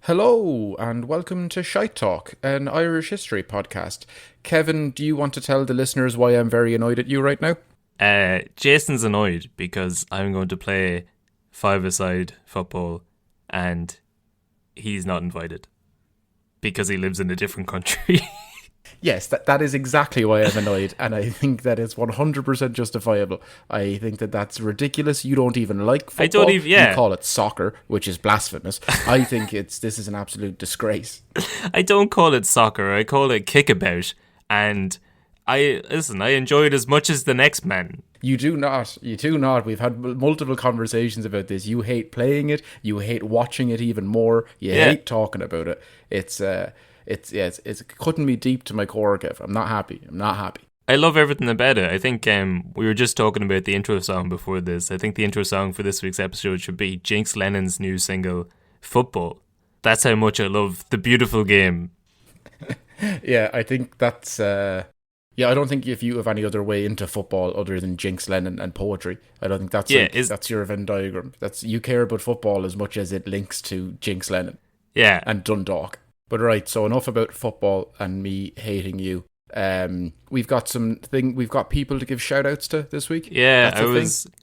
Hello, and welcome to Shite Talk, an Irish history podcast. Kevin, do you want to tell the listeners why I'm very annoyed at you right now? Jason's annoyed because I'm going to play five-a-side football and he's not invited because he lives in a different country. Yes, that is exactly why I'm annoyed, and I think that is 100% justifiable. I think that that's ridiculous. You don't even like football. I don't even, yeah. You call it soccer, which is blasphemous. I think this is an absolute disgrace. I don't call it soccer. I call it kickabout. And I enjoy it as much as the next man. You do not. We've had multiple conversations about this. You hate playing it. You hate watching it even more. You hate talking about it. It's cutting me deep to my core, Kev. I'm not happy. I love everything about it. I think we were just talking about the intro song before this. I think the intro song for this week's episode should be Jinx Lennon's new single, Football. That's how much I love the beautiful game. Yeah, I think that's... I don't think if you have any other way into football other than Jinx Lennon and poetry, I don't think that's that's your Venn diagram. You care about football as much as it links to Jinx Lennon. Yeah. And Dundalk. But right, so enough about football and me hating you. We've got people to give shout outs to this week. Yeah,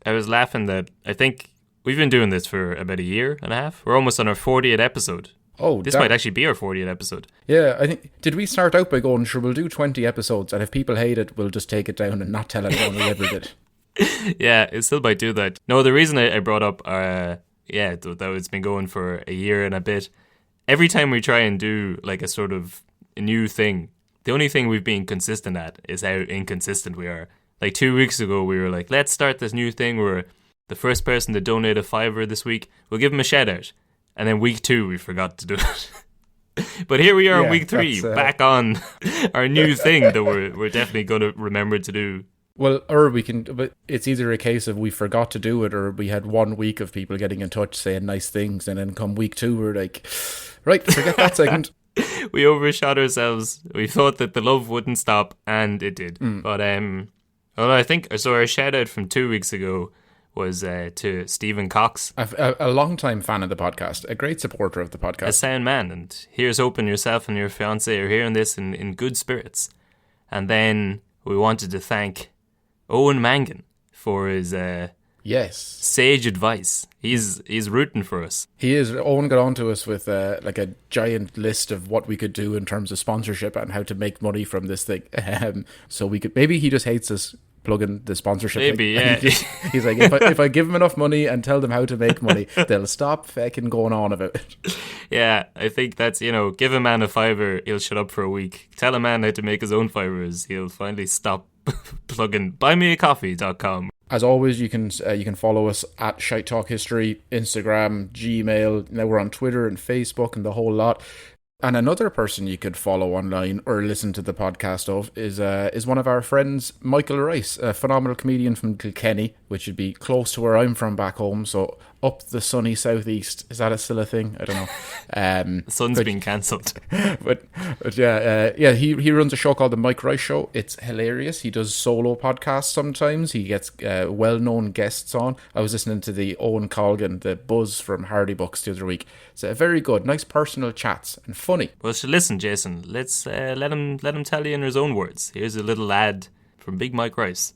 I was laughing that I think we've been doing this for about a year and a half. We're almost on our 40th episode. Oh, this might actually be our 40th episode. Yeah, I think, did we start out by going, sure, we'll do 20 episodes, and if people hate it, we'll just take it down and not tell anyone we ever did. Yeah, it still might do that. No, the reason I brought up, that it's been going for a year and a bit. Every time we try and do like a sort of a new thing, the only thing we've been consistent at is how inconsistent we are. Like 2 weeks ago, we were like, let's start this new thing where the first person to donate a $5 this week, we'll give them a shout out. And then week 2, we forgot to do it. But here we are in week 3, back on our new thing that we're definitely going to remember to do. Well, but it's either a case of we forgot to do it or we had 1 week of people getting in touch saying nice things, and then come week 2, we're like, right, forget that segment. We overshot ourselves. We thought that the love wouldn't stop, and it did. But I think so. Our shout out from 2 weeks ago was to Stephen Cox, a long-time fan of the podcast, a great supporter of the podcast, a sound man. And here's hoping yourself and your fiance are hearing this in good spirits. And then we wanted to thank Owen Mangan for his sage advice. He's rooting for us. He is. Owen got on to us with like a giant list of what we could do in terms of sponsorship and how to make money from this thing. So we could, maybe he just hates us plugging the sponsorship. Maybe, thing. Yeah. He's like, if I give him enough money and tell them how to make money, they'll stop fucking going on about it. Yeah, I think that's, give a man a $5, he'll shut up for a week. Tell a man how to make his own $5, he'll finally stop plugging buymeacoffee.com. As always, you can follow us at Shite Talk History, Instagram, Gmail. Now we're on Twitter and Facebook and the whole lot. And another person you could follow online or listen to the podcast of is one of our friends, Michael Rice, a phenomenal comedian from Kilkenny, which would be close to where I'm from back home, so up the sunny southeast. Is that still a thing? I don't know. The sun's been cancelled. But he runs a show called The Mike Rice Show. It's hilarious. He does solo podcasts sometimes. He gets well-known guests on. I was listening to the Owen Colgan, the Buzz from Hardy Books the other week. It's very good, nice personal chats and funny. Well, so listen, Jason, let's let him tell you in his own words. Here's a little ad from Big Mike Rice.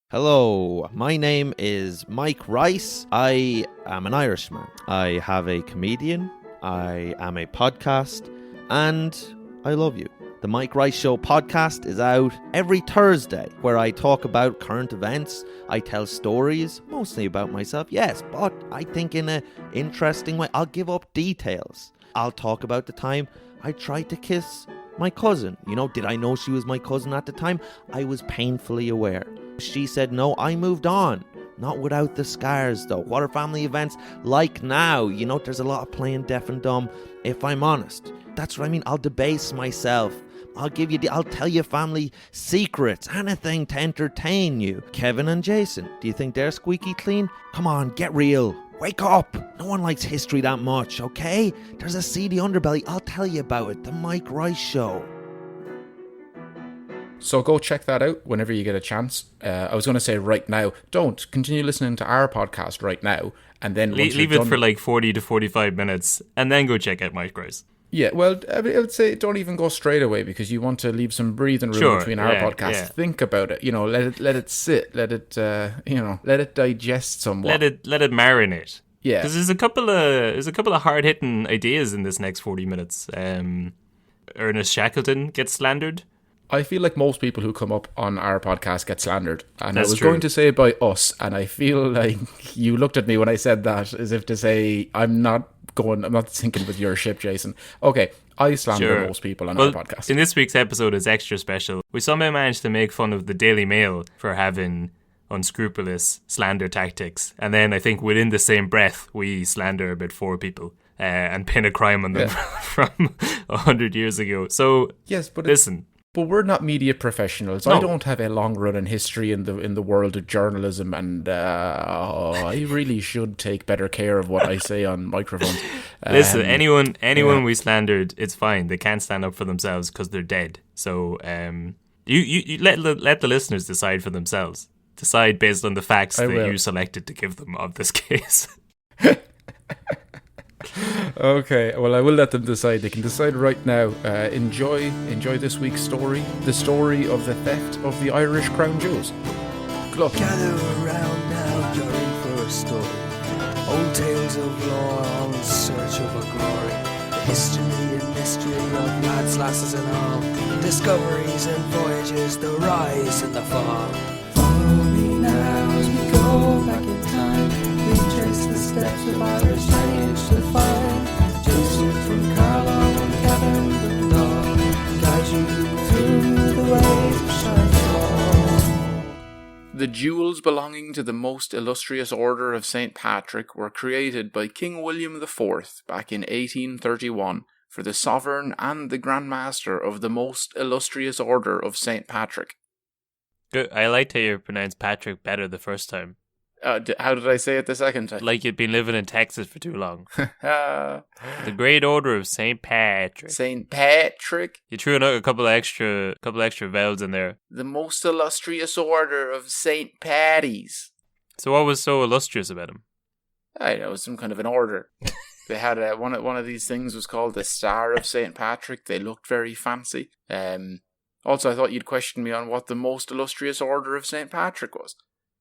Hello, my name is Mike Rice. I am an Irishman. I have a comedian, I am a podcast, and I love you. The Mike Rice Show podcast is out every Thursday, where I talk about current events. I tell stories, mostly about myself, yes, but I think in an interesting way. I'll give up details. I'll talk about the time I tried to kiss my cousin. Did I know she was my cousin at the time? I was painfully aware. She said no, I moved on. Not without the scars, though. What are family events like now? There's a lot of playing deaf and dumb, if I'm honest. That's what I mean. I'll debase myself. I'll tell you family secrets, anything to entertain you. Kevin and Jason, do you think they're squeaky clean? Come on, get real. Wake up. No one likes history that much, okay? There's a seedy underbelly. I'll tell you about it. The Mike Rice Show. So go check that out whenever you get a chance. I was going to say right now. Don't continue listening to our podcast right now, and then once Leave you're it done, for like 40 to 45 minutes, and then go check out Mike Rice. yeah. Well, I would say don't even go straight away because you want to leave some breathing room Sure, between our yeah, podcasts. yeah. Think about it. Let it sit. Let it let it digest somewhat. Let it marinate. Yeah. Because there's a couple of hard hitting ideas in this next 40 minutes. Ernest Shackleton gets slandered. I feel like most people who come up on our podcast get slandered. And That's I was true. going to say by us, and I feel like you looked at me when I said that as if to say, I'm not sinking with your ship, Jason. Okay, I slander Sure. most people on Well, our podcast. in this week's episode is extra special. We somehow managed to make fun of the Daily Mail for having unscrupulous slander tactics. And then I think within the same breath, we slander about 4 people and pin a crime on them from 100 years ago. So, Yes, but listen. But we're not media professionals. No. I don't have a long running history in the world of journalism, and I really should take better care of what I say on microphones. Listen, anyone we slandered, it's fine. They can't stand up for themselves because they're dead. So you let the listeners decide for themselves. Decide based on the facts that will. you selected to give them of this case. Okay, well, I will let them decide. They can decide right now. Enjoy this week's story, the story of the theft of the Irish crown jewels. Good luck. Gather around now, you're in for a story. Old tales of lore, all in search of a glory. The history and mystery of lads, lasses and all. Discoveries and voyages, the rise and the fall. Follow me now as we go back in time. We trace the steps of Irish lineage to find Jason from Carlisle and Kevin the dog. Guide you through the ways of Shifall. The jewels belonging to the most illustrious order of St. Patrick were created by King William IV back in 1831 for the sovereign and the Grand Master of the most illustrious order of St. Patrick. Good. I liked how you pronounced Patrick better the first time. How did I say it the second time? Like you'd been living in Texas for too long. Uh, The Great Order of St. Patrick. St. Patrick, You threw a couple of extra vowels in there. the most illustrious order of St. Patty's. So what was so illustrious about him? I know, some kind of an order. They had one of these things was called the Star of St. Patrick. They looked very fancy. Also, I thought you'd question me on what the most illustrious order of St. Patrick was.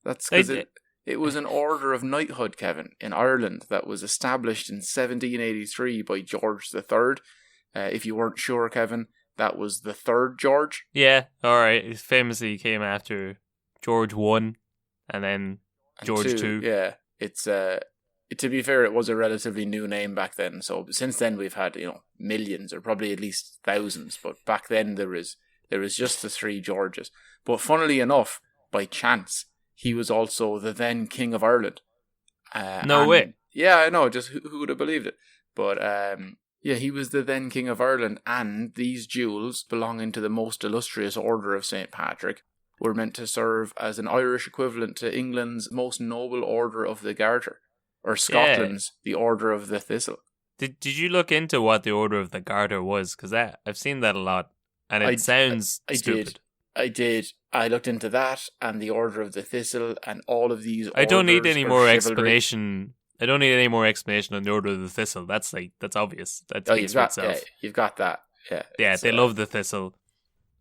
That's because it was an order of knighthood, Kevin, in Ireland that was established in 1783 by George III. If you weren't sure, Kevin, that was the third George. Yeah, alright. He famously came after George 1 and then And George 2. Yeah, it's to be fair, it was a relatively new name back then. So since then we've had millions or probably at least thousands. But back then there was just the 3 Georges. But funnily enough, by chance, he was also the then King of Ireland. No way. Yeah, I know. Just who would have believed it? But yeah, he was the then King of Ireland, and these jewels, belonging to the most illustrious order of St. Patrick, were meant to serve as an Irish equivalent to England's most noble order of the Garter, or Scotland's the Order of the Thistle. Did you look into what the Order of the Garter was? Because I've seen that a lot, and it sounds stupid. I did. I looked into that and the Order of the Thistle and all of these. I don't need orders any of more chivalry. explanation. I don't need any more explanation on the Order of the Thistle. That's obvious. That Oh, speaks for itself. yeah, you've got that. Yeah, Yeah, it's, they love the Thistle.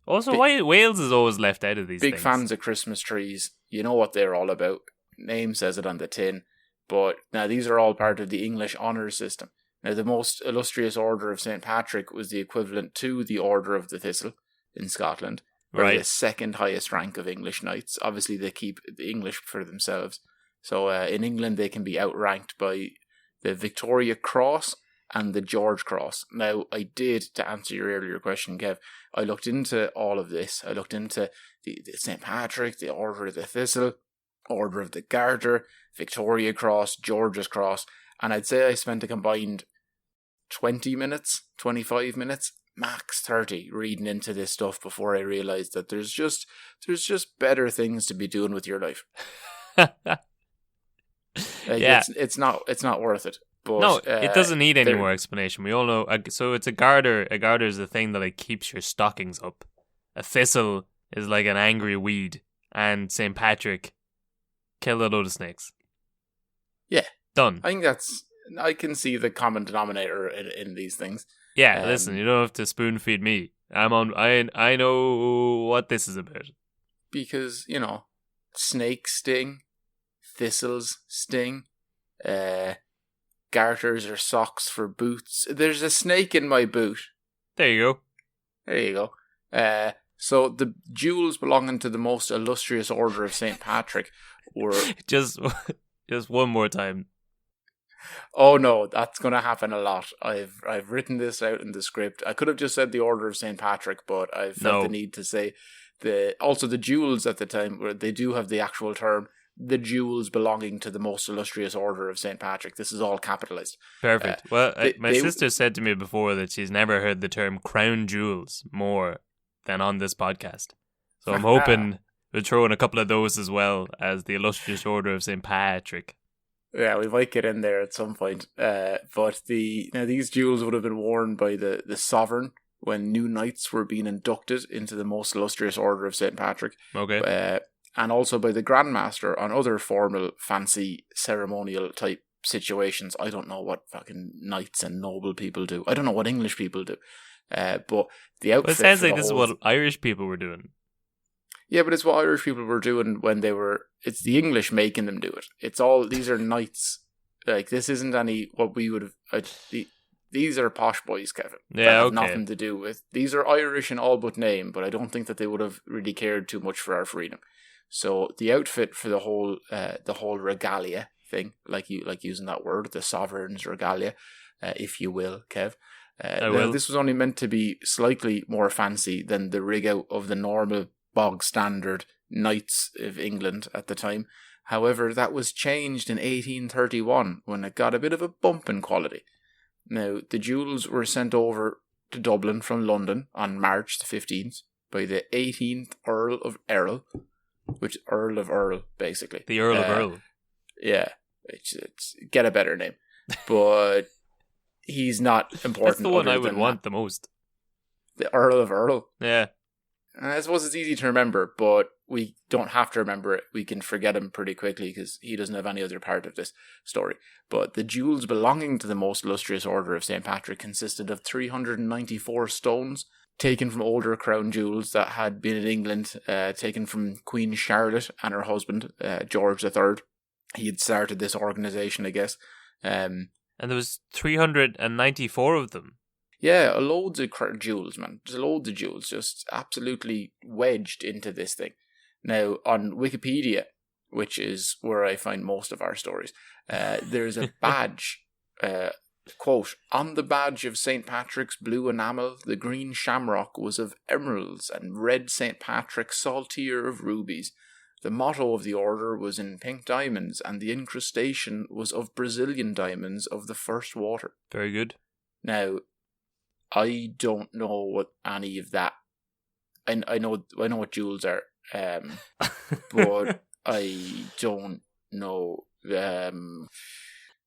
Also, why Wales is always left out of these big things? fans of Christmas trees. You know what they're all about. Name says it on the tin. But now these are all part of the English honours system. Now the most illustrious order of St. Patrick was the equivalent to the Order of the Thistle in Scotland. Right. The second highest rank of English knights. Obviously they keep the English for themselves. So in England they can be outranked by the Victoria Cross and the George Cross. Now I did, to answer your earlier question, Kev, I looked into all of this. I looked into the St. Patrick, the Order of the Thistle, Order of the Garter, Victoria Cross, George's Cross, and I'd say I spent a combined 20 minutes, 25 minutes, max 30 reading into this stuff before I realised that there's just better things to be doing with your life. Yeah. It's not worth it. But, No, it doesn't need any there- more explanation. We all know. So it's a garter. A garter is the thing that keeps your stockings up. A thistle is like an angry weed, and St. Patrick killed a load of snakes. Yeah. Done. I can see the common denominator in these things. Yeah, listen, you don't have to spoon feed me. I know what this is about. Because, you know, snakes sting, thistles sting, garters or socks for boots. There's a snake in my boot. There you go. There you go. So the jewels belonging to the most illustrious order of St. Patrick were... Just one more time. Oh no, that's going to happen a lot. I've written this out in the script. I could have just said the Order of St. Patrick, but I felt the need to say the jewels at the time, where they do have the actual term, the jewels belonging to the most illustrious order of St. Patrick. This is all capitalized. Perfect. My sister said to me before that she's never heard the term crown jewels more than on this podcast. So I'm hoping we'll throw in a couple of those as well as the illustrious order of St. Patrick. Yeah, we might get in there at some point. But these jewels would have been worn by the sovereign when new knights were being inducted into the most illustrious order of St. Patrick. Okay. And also by the Grandmaster on other formal, fancy, ceremonial type situations. I don't know what fucking knights and noble people do. I don't know what English people do. But the outfit... Well, it sounds like this is what Irish people were doing. Yeah, but it's what Irish people were doing when they were... It's the English making them do it. It's all... These are knights. Like, this isn't any... What we would have... These are posh boys, Kevin. Yeah, that have okay. nothing to do with... These are Irish in all but name, but I don't think that they would have really cared too much for our freedom. So the outfit for the whole regalia thing, like using that word, the sovereign's regalia, if you will, Kev. This was only meant to be slightly more fancy than the rig out of the normal bog standard knights of England at the time. However, that was changed in 1831 when it got a bit of a bump in quality. Now, the jewels were sent over to Dublin from London on March the 15th by the 18th Earl of Errol, which Earl of Earl, basically. The Earl of Earl. Yeah, it's get a better name. But he's not important. That's the one I would want the most. The Earl of Earl? Yeah. I suppose it's easy to remember, but we don't have to remember it. We can forget him pretty quickly because he doesn't have any other part of this story. But the jewels belonging to the most illustrious order of St. Patrick consisted of 394 stones taken from older crown jewels that had been in England, taken from Queen Charlotte and her husband, George III. He had started this organisation, I guess. And there was 394 of them. Yeah, loads of jewels, man. There's loads of jewels just absolutely wedged into this thing. Now, on Wikipedia, which is where I find most of our stories, there's a badge, quote, on the badge of St. Patrick's blue enamel, the green shamrock was of emeralds and red St. Patrick's saltire of rubies. The motto of the order was in pink diamonds, and the incrustation was of Brazilian diamonds of the first water. Very good. Now, I don't know what any of that. I know what jewels are, but I don't know.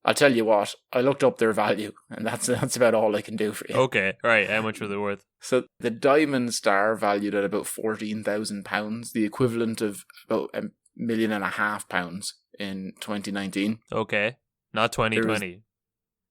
I'll tell you what. I looked up their value, and that's about all I can do for you. Okay, right. How much were they worth? So the diamond star valued at about £14,000, the equivalent of about £1.5 million in 2019. Okay, not 2020.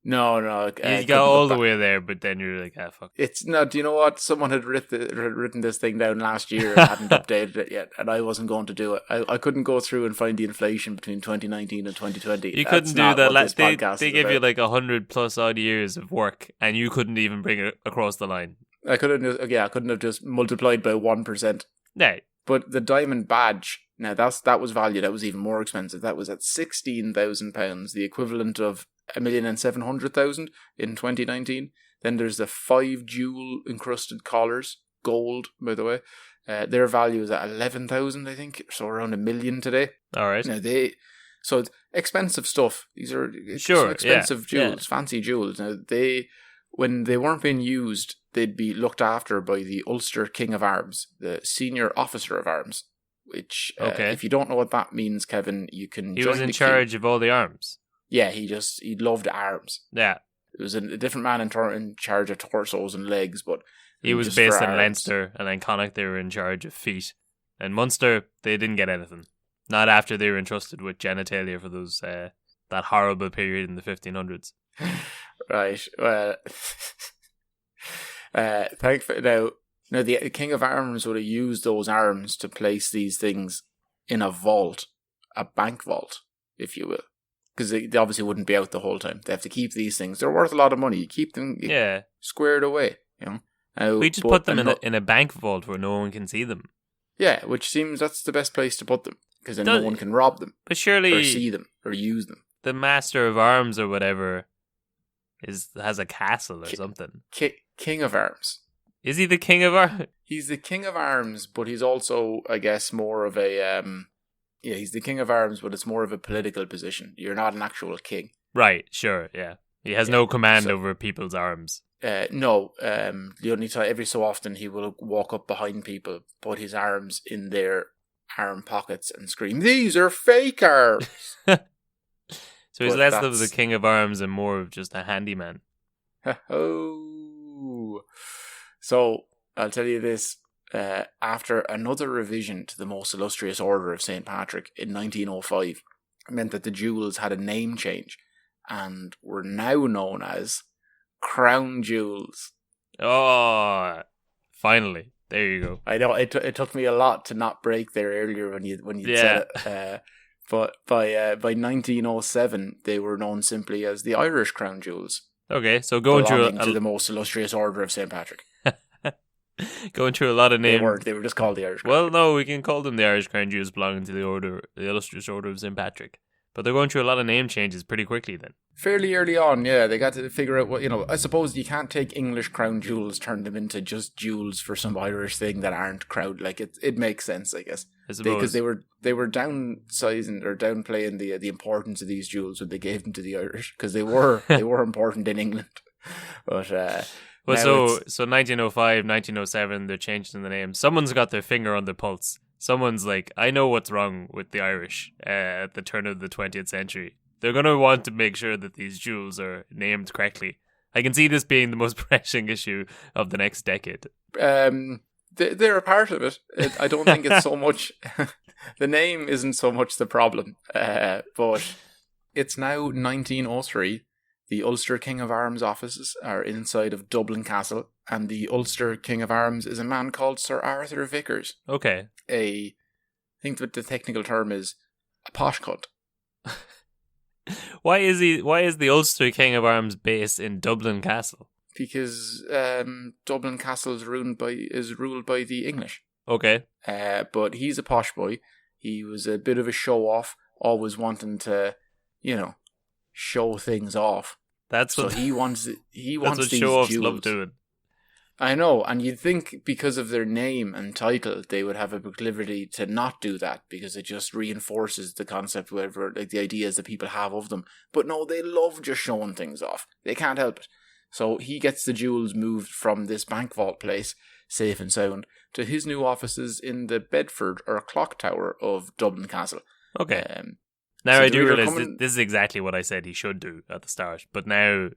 No. You got all the way there, but then you're like, fuck. It's not. Do you know what? Someone had written this thing down last year and hadn't updated it yet, and I wasn't going to do it. I couldn't go through and find the inflation between 2019 and 2020. You couldn't do that. They give you like 100+ odd years of work, and you couldn't even bring it across the line. I couldn't have just multiplied by 1%. No. But the diamond badge, now that was valued. That was even more expensive. That was at £16,000, the equivalent of £1,700,000 in 2019. Then there's the 5 jewel encrusted collars, gold, by the way. Their value is at 11,000, I think, so around $1 million today. All right. Now so it's expensive stuff. These are expensive jewels, fancy jewels. Now when they weren't being used, they'd be looked after by the Ulster King of Arms, the senior officer of arms. Which, if you don't know what that means, Kevin, you can. He was in charge of all the arms. Yeah, he loved arms. Yeah. It was a different man in charge of torsos and legs, but He was just based for in arms. Leinster, and then Connacht, they were in charge of feet. And Munster, they didn't get anything. Not after they were entrusted with genitalia for those that horrible period in the 1500s. Right. Well, thankfully now the King of Arms would have used those arms to place these things in a vault, a bank vault, if you will, because they obviously wouldn't be out the whole time. They have to keep these things. They're worth a lot of money. You keep them Yeah. squared away. You know. Now, We just but put them in a bank vault where no one can see them. Yeah, which seems that's the best place to put them, because then Does- no one can rob them But or surely see them or use them. the Master of Arms or whatever has a castle or Ki- something. King of Arms. Is he the King of Arms? He's the King of Arms, but he's also, I guess, more of a he's the King of Arms, but it's more of a political position. You're not an actual king. Right, sure, yeah. He has Yeah, no command so- over people's arms. No, the only time, every so often he will walk up behind people, put his arms in their arm pockets and scream, "These are fake arms!" So he's But less of that's- the King of Arms and more of just a handyman. Oh. So, I'll tell you this, after another revision to the Most Illustrious Order of St. Patrick in 1905, meant that the jewels had a name change and were now known as Crown Jewels. Oh, finally. There you go. I know it took me a lot to not break there earlier when you Yeah. said it. But by 1907, they were known simply as the Irish Crown Jewels, Okay, so going belonging to through the Most Illustrious Order of St. Patrick. going through a lot of They names. were just called the Irish Crown Well, Jewels. no, we can call them the Irish Crown Jewels belonging to the Illustrious Order of St. Patrick. But they're going through a lot of name changes pretty quickly then. Fairly early on, yeah, they got to figure out what, I suppose you can't take English crown jewels, turn them into just jewels for some Irish thing that aren't crown. Like it makes sense, I guess. I suppose. Because they were downsizing or downplaying the importance of these jewels when they gave them to the Irish, because they were important in England. But Well, now so it's- 1905, 1907, they're changing the name. Someone's got their finger on the pulse. Someone's like, I know what's wrong with the Irish at the turn of the 20th century. They're going to want to make sure that these jewels are named correctly. I can see this being the most pressing issue of the next decade. they're a part of it. I don't think it's so much. The name isn't so much the problem, but it's now 1903. The Ulster King of Arms offices are inside of Dublin Castle, and the Ulster King of Arms is a man called Sir Arthur Vickers. Okay. I think that the technical term is a posh cunt. Why is the Ulster King of Arms based in Dublin Castle? Because Dublin Castle is ruled by the English. Okay. But he's a posh boy. He was a bit of a show off, always wanting to, show things off. That's So what he wants that's what these show offs jewels. love doing. I know, and you'd think because of their name and title, they would have a proclivity to not do that, because it just reinforces the concept, whatever, like the ideas that people have of them. But no, they love just showing things off. They can't help it. So he gets the jewels moved from this bank vault place, safe and sound, to his new offices in the Bedford or Clock Tower of Dublin Castle. Okay. So Now I they're do either realize coming- this is exactly what I said he should do at the start, but now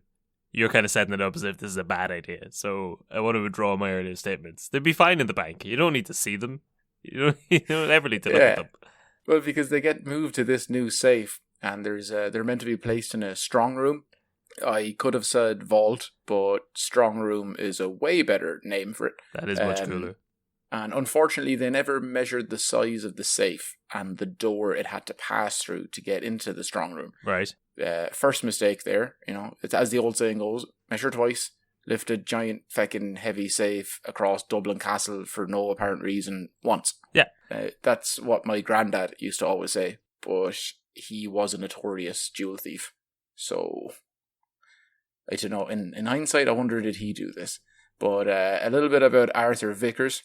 you're kind of setting it up as if this is a bad idea. So I want to withdraw my earlier statements. They'd be fine in the bank. You don't need to see them. You don't ever need to look at them. Well, because they get moved to this new safe, and they're meant to be placed in a strong room. I could have said vault, but strong room is a way better name for it. That is much cooler. And unfortunately, they never measured the size of the safe and the door it had to pass through to get into the strong room. Right. First mistake there, it's as the old saying goes, measure twice, lift a giant feckin' heavy safe across Dublin Castle for no apparent reason once. Yeah. That's what my granddad used to always say, but he was a notorious jewel thief. So, I don't know, in hindsight, I wonder did he do this. But a little bit about Arthur Vickers.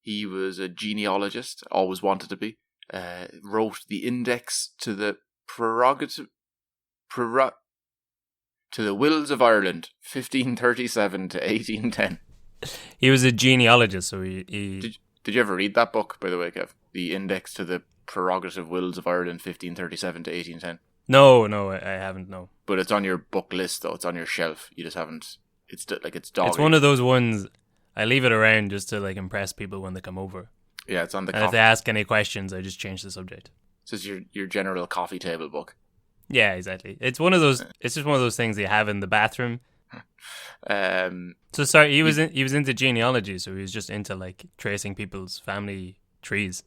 He was a genealogist, always wanted to be. Wrote the index to the to the Wills of Ireland, 1537 to 1810. He was a genealogist, so he Did you ever read that book, by the way, Kev? The Index to the Prerogative Wills of Ireland, 1537 to 1810. No, I haven't. No, But it's on your book list, though. It's on your shelf. You just haven't. It's dog. it's one of those ones. I leave it around just to like impress people when they come over. Yeah, it's on the And if coffee. they ask any questions, I just change the subject. This is your general coffee table book. Yeah, exactly. It's one of those. It's just one of those things that you have in the bathroom. So sorry, he was into genealogy, so he was just into like tracing people's family trees.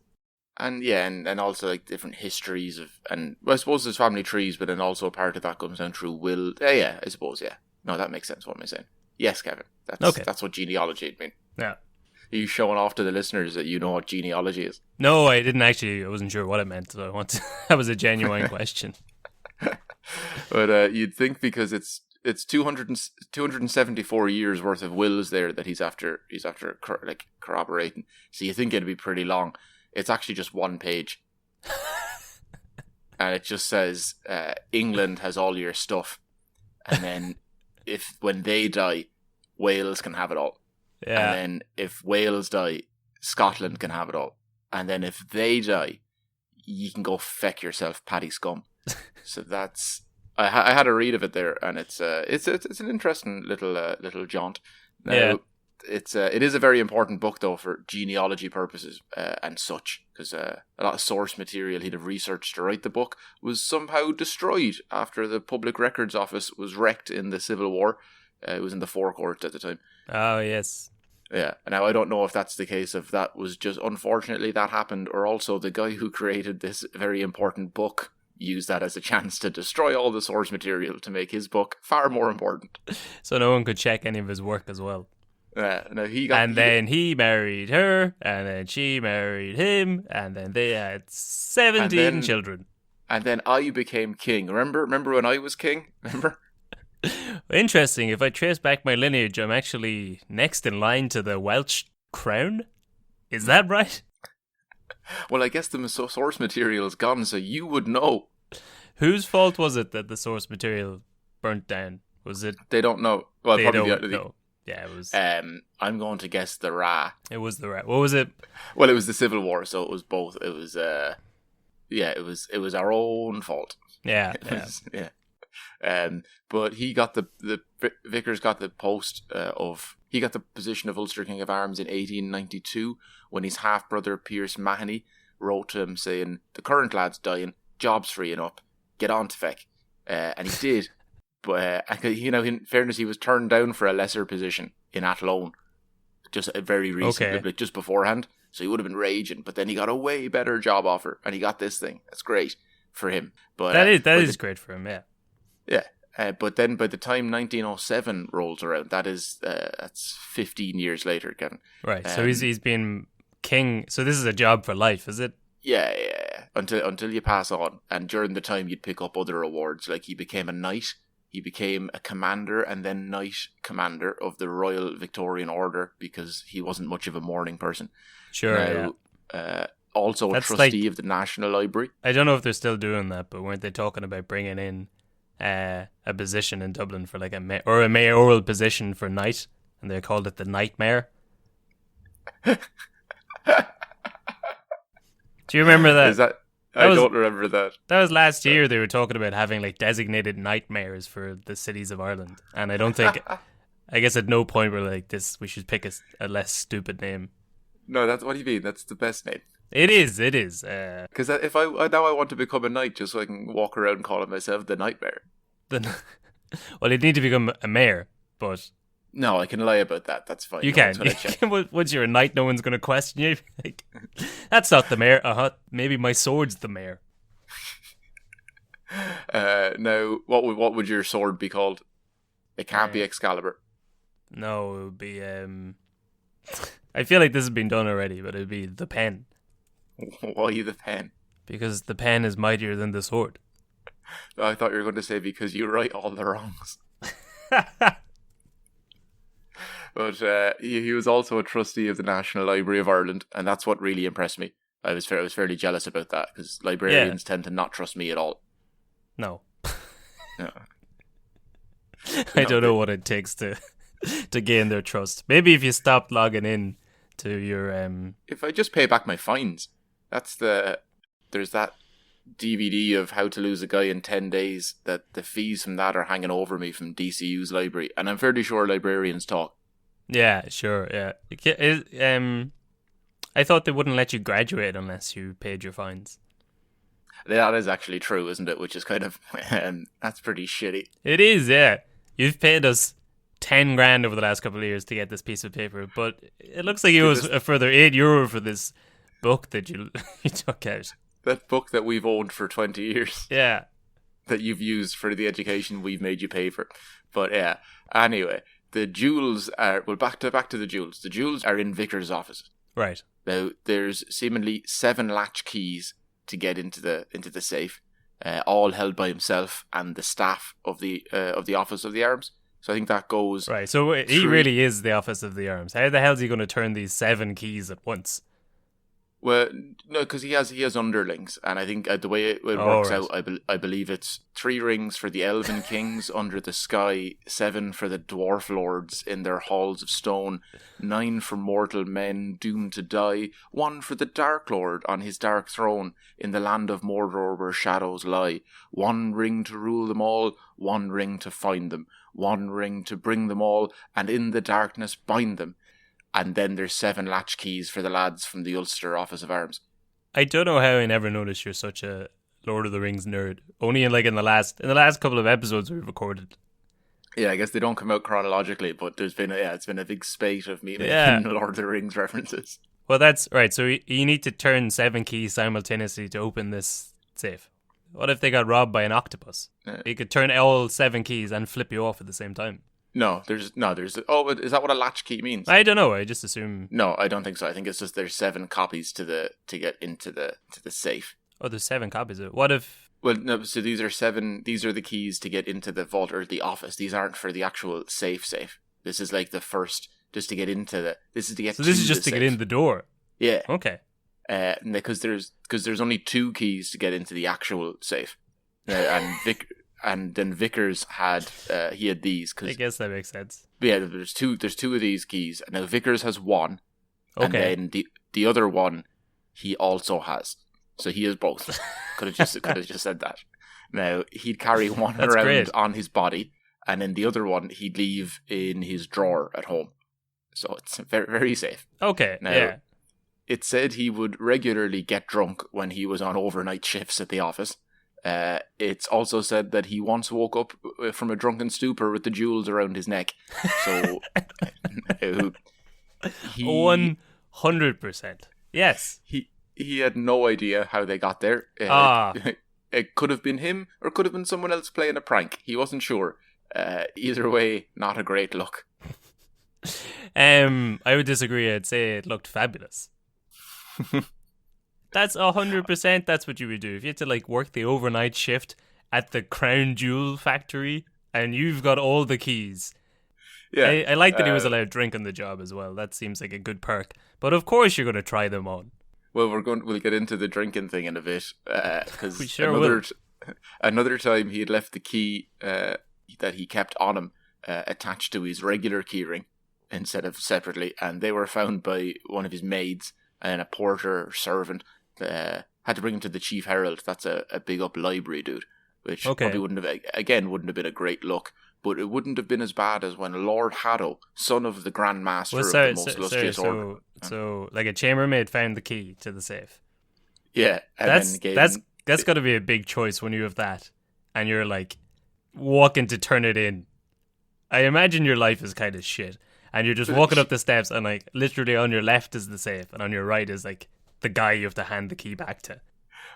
And yeah, and also like different histories of, and well, I suppose there's family trees, but then also part of that comes down through will. Yeah, I suppose, yeah. No, that makes sense. What am I saying? Yes, Kevin. That's Okay. That's what genealogy would mean. Yeah. Are you showing off to the listeners that you know what genealogy is? No, I didn't actually. I wasn't sure what it meant. So I want to, that was a genuine question. But you'd think because it's 274 years worth of wills there that he's after corroborating. So you think it'd be pretty long. It's actually just one page. And it just says, England has all your stuff. And then when they die, Wales can have it all. Yeah. And then if Wales die, Scotland can have it all. And then if they die, you can go feck yourself, Paddy Scum. So that's... I had a read of it there, and it's an interesting little jaunt. Now, Yeah. It is a very important book though for genealogy purposes and such, because a lot of source material he'd have researched to write the book was somehow destroyed after the Public Records Office was wrecked in the Civil War. It was in the Four Courts at the time. Oh yes. Yeah. Now I don't know if that's the case, if that was just unfortunately that happened, or also the guy who created this very important book used that as a chance to destroy all the source material to make his book far more important. So no one could check any of his work as well. Now Then he married her, and then she married him, and then they had 17 children. And then I became king. Remember when I was king? Remember? Interesting. If I trace back my lineage, I'm actually next in line to the Welsh crown. Is that right? Well, I guess the source material is gone, so you would know. Whose fault was it that the source material burnt down? Was it? They don't know. Well, They probably don't know. Yeah, it was. I'm going to guess the Ra. It was the right. What was it? Well, it was the Civil War, so it was both. It was it was our own fault. Yeah, It was, yeah. But he got the Vickers got the post he got the position of Ulster King of Arms in 1892 when his half brother Pierce Mahony wrote to him saying, "The current lad's dying, job's freeing up, get on to feck," and he did. But in fairness, he was turned down for a lesser position in Athlone, just very recently, Okay. like just beforehand. So he would have been raging, but then he got a way better job offer, and he got this thing. That's great for him. But that is great for him. Yeah. yeah. But then by the time 1907 rolls around, that's 15 years later, Kevin. Right. So he's been king. So this is a job for life, is it? Yeah. Until you pass on, and during the time you'd pick up other awards, like he became a knight, he became a commander, and then knight commander of the Royal Victorian Order because he wasn't much of a morning person. Sure. Now, also a That's trustee of the National Library. I don't know if they're still doing that, but weren't they talking about bringing in a position in Dublin for like a mayoral position for knight, and they called it the Nightmare? Do you remember that? Is that? That I was- don't remember that. That was last year. They were talking about having like designated nightmares for the cities of Ireland, and I don't think. I guess at no point were like this. We should pick a less stupid name. No, that's what do you mean? That's the best name. It is. It is. Because if I want to become a knight just so I can walk around calling myself the Nightmare. Well, you'd need to become a mayor, but No, I can lie about that. That's fine. you No, can. that's what I checked. Once you're a knight, no one's going to question you. Like, that's not the mayor. Maybe my sword's the mayor. Now, what would your sword be called? It can't be Excalibur. No, it would be. I feel like this has been done already, but it'd be the pen, Why the pen? because the pen is mightier than the sword. I thought you were going to say because you right all the wrongs. But he was also a trustee of the National Library of Ireland, and that's what really impressed me. I was fairly jealous about that because librarians tend to not trust me at all. No, No. I don't know what it takes to gain their trust. Maybe if you stopped logging in to your If I just pay back my fines, there's that DVD of How to Lose a Guy in 10 Days, that the fees from that are hanging over me from DCU's library, and I'm fairly sure librarians talk. Yeah, sure, yeah. I thought they wouldn't let you graduate unless you paid your fines. That is actually true, isn't it? Which is kind of, that's pretty shitty. It is, yeah. You've paid us 10 grand over the last couple of years to get this piece of paper, but it looks like it was a further €8 for this book that you took out. That book that we've owned for 20 years. Yeah. That you've used for the education we've made you pay for. But yeah, anyway, the jewels are, well, back to the jewels. The jewels are in Vickers' office. Right. Now, there's seemingly 7 latch keys to get into the safe, all held by himself and the staff of the Office of the Arms. So I think that goes right. So he really is the Office of the Arms. How the hell is he going to turn these 7 keys at once? Well, no, because he has underlings, and I think the way it works out, I believe it's 3 rings for the Elven Kings under the sky, 7 for the Dwarf Lords in their halls of stone, 9 for mortal men doomed to die, 1 for the Dark Lord on his dark throne in the land of Mordor where shadows lie, 1 ring to rule them all, 1 ring to find them, 1 ring to bring them all, and in the darkness bind them. And then there's 7 latch keys for the lads from the Ulster Office of Arms. I don't know how I never noticed you're such a Lord of the Rings nerd. Only in the last couple of episodes we've recorded. Yeah, I guess they don't come out chronologically, but it's been a big spate of me making Lord of the Rings references. Well, that's right. So you need to turn 7 keys simultaneously to open this safe. What if they got robbed by an octopus? You could turn all 7 keys and flip you off at the same time. No, there's. Oh, but is that what a latch key means? I don't know. I just assume. No, I don't think so. I think it's just there's 7 copies to get into the safe. Oh, there's 7 copies of it. What if? Well, no. So these are 7. These are the keys to get into the vault or the office. These aren't for the actual safe. This is like the first, just to get into the. This is to get. So this is just to get in the door. Yeah. Okay. Because there's only 2 keys to get into the actual safe, and then Vickers had these. Cause, I guess that makes sense. Yeah, there's two of these keys. Now Vickers has 1, okay, and then the other one he also has. So he has both. Could have just said that. Now he'd carry one around great. on his body, and then the other one he'd leave in his drawer at home. So it's very, very safe. Okay. Now, yeah. It said he would regularly get drunk when he was on overnight shifts at the office. It's also said that he once woke up from a drunken stupor with the jewels around his neck. So, 100%. Yes. He had no idea how they got there. It could have been him or it could have been someone else playing a prank. He wasn't sure. Either way, not a great look. I would disagree. I'd say it looked fabulous. That's 100%. That's what you would do if you had to work the overnight shift at the Crown Jewel factory, and you've got all the keys. Yeah, I like that he was allowed drink on the job as well. That seems like a good perk. But of course, you're going to try them on. Well, we'll get into the drinking thing in a bit because we sure will. Another time he had left the key that he kept on him attached to his regular keyring instead of separately, and they were found by one of his maids and a porter or servant. Had to bring him to the Chief Herald. That's a big up library dude, which probably wouldn't have been a great look, but it wouldn't have been as bad as when Lord Haddo, son of the Grand Master of the Most Illustrious Order. So like a chambermaid found the key to the safe. Yeah, that's got to be a big choice when you have that, and you're walking to turn it in. I imagine your life is kind of shit, and you're just walking up the steps, and literally on your left is the safe, and on your right is the guy you have to hand the key back to.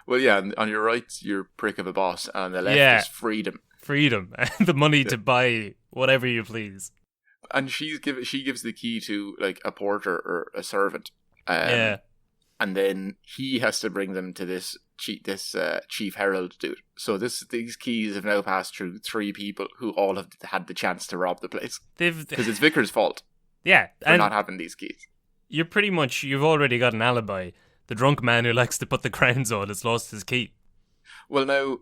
Well, yeah, on your right, you're prick of a boss, and on the left is freedom. Freedom, the money to buy whatever you please. And she gives the key to a porter or a servant. And then he has to bring them to this Chief Herald dude. So these keys have now passed through 3 people who all have had the chance to rob the place. Because it's Vickers' fault. Yeah, for not having these keys. You've already got an alibi. The drunk man who likes to put the crowns on has lost his key. Well, now,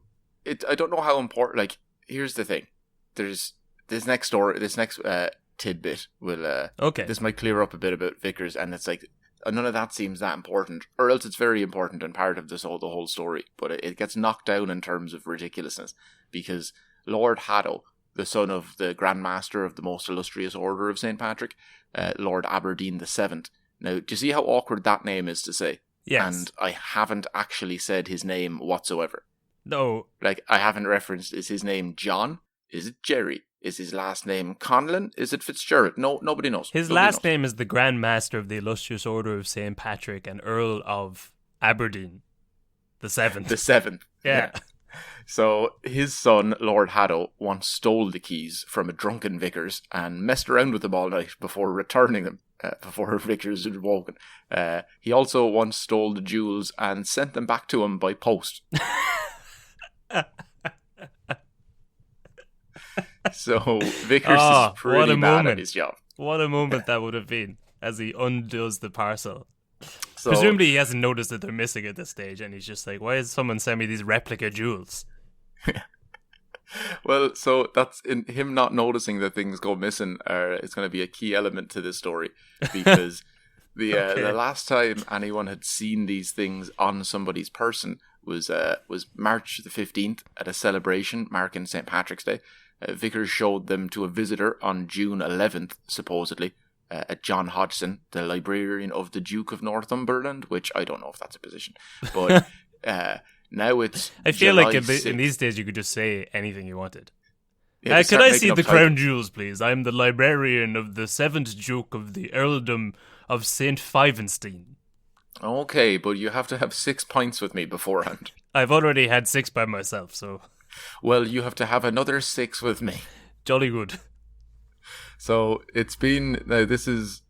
I don't know how important. Here's the thing: there's this next tidbit will. Okay. This might clear up a bit about Vickers, and it's none of that seems that important, or else it's very important and part of the whole story. But it gets knocked down in terms of ridiculousness because Lord Haddo, the son of the Grand Master of the Most Illustrious Order of St. Patrick, Lord Aberdeen the Seventh. Now, do you see how awkward that name is to say? Yes. And I haven't actually said his name whatsoever. No. Like, I haven't referenced, is his name John? Is it Jerry? Is his last name Conlon? Is it Fitzgerald? No, nobody knows. His last name is the Grand Master of the Illustrious Order of St. Patrick and Earl of Aberdeen the Seventh. The Seventh. Yeah. So his son, Lord Haddo, once stole the keys from a drunken Vickers and messed around with them all night before returning them, before Vickers had woken. He also once stole the jewels and sent them back to him by post. So Vickers is pretty bad at his job. What a moment that would have been as he undoes the parcel. So, presumably he hasn't noticed that they're missing at this stage, and he's just like, why has someone sent me these replica jewels? Well, so that's in him not noticing that things go missing. It's going to be a key element to this story because the last time anyone had seen these things on somebody's person was March the 15th at a celebration marking St. Patrick's Day. Vickers showed them to a visitor on June 11th, supposedly, at John Hodgson, the librarian of the Duke of Northumberland, which I don't know if that's a position, but now it's I feel July like in 6th. these days you could just say anything you wanted. Yeah, Could I see the crown jewels, please? I'm the librarian of the 7th Duke of the Earldom of St. Fivenstein. Okay, but you have to have 6 pints with me beforehand. I've already had 6 by myself, so Well, you have to have another 6 with me. jolly good. So it's been, now this is,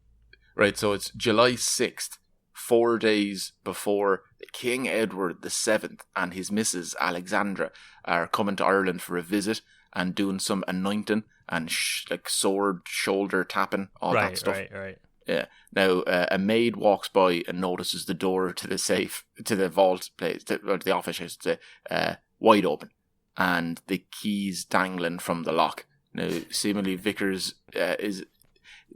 right, so it's July 6th, 4 days before King Edward VII and his missus Alexandra are coming to Ireland for a visit and doing some anointing and like sword shoulder tapping, all that stuff. Right. Yeah. Now, a maid walks by and notices the door to the safe, to the vault place, or to the office, I should say, wide open, and the keys dangling from the lock. Now, seemingly Vickers